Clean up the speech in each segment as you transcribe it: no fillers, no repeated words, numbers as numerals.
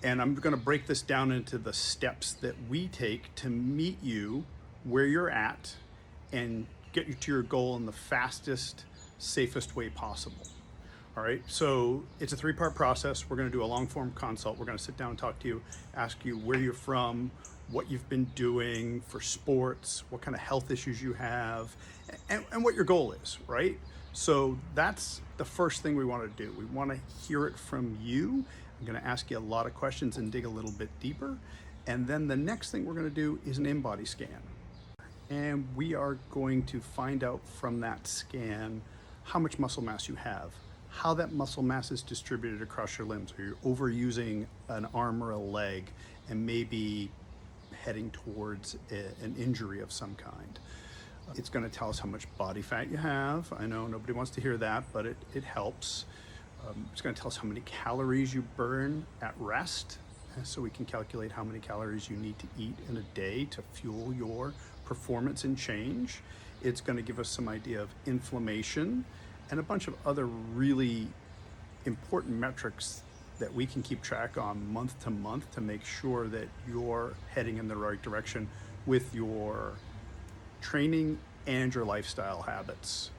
And I'm going to break this down into the steps that we take to meet you where you're at and get you to your goal in the fastest, safest way possible. All right, so it's a 3-part process. We're going to do a long form consult. We're going to sit down and talk to you, ask you where you're from, what you've been doing for sports, what kind of health issues you have, and what your goal is, right? So that's the first thing we want to do. We want to hear it from you. I'm going to ask you a lot of questions and dig a little bit deeper. And then the next thing we're going to do is an InBody scan. And we are going to find out from that scan how much muscle mass you have, how that muscle mass is distributed across your limbs. Are you overusing an arm or a leg and maybe heading towards an injury of some kind? It's going to tell us how much body fat you have. I know nobody wants to hear that, but it helps. It's going to tell us how many calories you burn at rest, so we can calculate how many calories you need to eat in a day to fuel your performance and change. It's going to give us some idea of inflammation and a bunch of other really important metrics that we can keep track on month to month to make sure that you're heading in the right direction with your training and your lifestyle habits.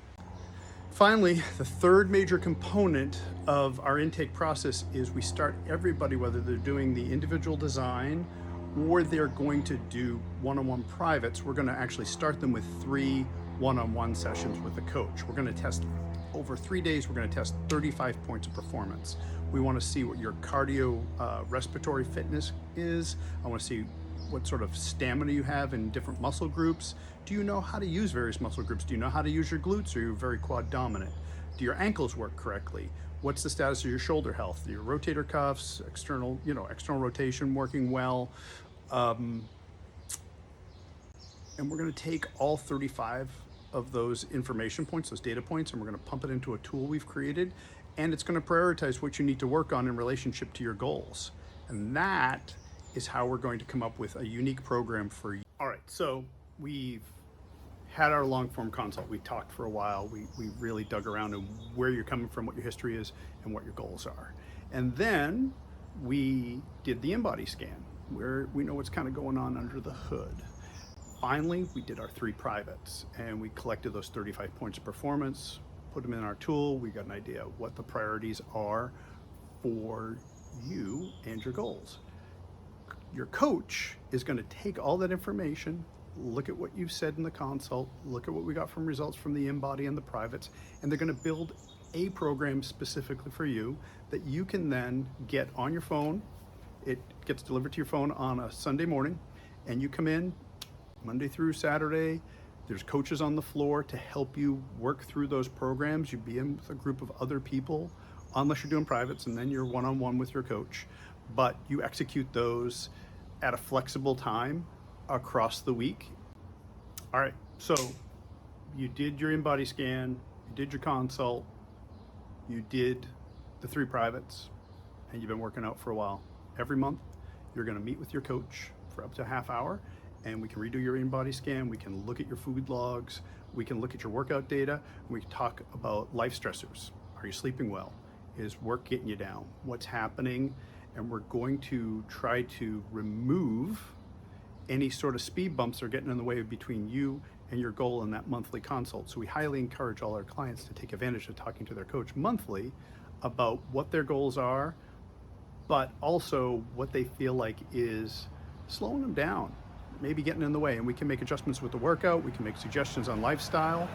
Finally, the third major component of our intake process is we start everybody, whether they're doing the individual design or they're going to do one-on-one privates, we're going to actually start them with 3 one-on-one sessions with a coach. We're going to test over 3 days, we're going to test 35 points of performance. We want to see what your cardio respiratory fitness is. I want to see what sort of stamina you have in different muscle groups. Do you know how to use various muscle groups? Do you know how to use your glutes, or are you very quad dominant? Do your ankles work correctly? What's the status of your shoulder health? Your rotator cuffs, external rotation working well? And we're going to take all 35 of those information points, those data points, and we're going to pump it into a tool we've created, and it's going to prioritize what you need to work on in relationship to your goals. And that is how we're going to come up with a unique program for you. All right, so we've had our long form consult. We talked for a while. We really dug around in where you're coming from, what your history is, and what your goals are. And then we did the InBody scan, where we know what's kind of going on under the hood. Finally, we did our 3 privates, and we collected those 35 points of performance, put them in our tool. We got an idea of what the priorities are for you and your goals. Your coach is going to take all that information, look at what you've said in the consult, look at what we got from results from the InBody and the privates, and they're going to build a program specifically for you that you can then get on your phone. It gets delivered to your phone on a Sunday morning, and you come in Monday through Saturday. There's coaches on the floor to help you work through those programs. You be in with a group of other people, unless you're doing privates, and then you're one-on-one with your coach. But you execute those at a flexible time across the week. All right, so you did your InBody scan, you did your consult, you did the 3 privates, and you've been working out for a while. Every month, you're gonna meet with your coach for up to a half hour, and we can redo your InBody scan, we can look at your food logs, we can look at your workout data, and we can talk about life stressors. Are you sleeping well? Is work getting you down? What's happening? And we're going to try to remove any sort of speed bumps that are getting in the way between you and your goal in that monthly consult. So we highly encourage all our clients to take advantage of talking to their coach monthly about what their goals are, but also what they feel like is slowing them down, maybe getting in the way. And we can make adjustments with the workout, we can make suggestions on lifestyle,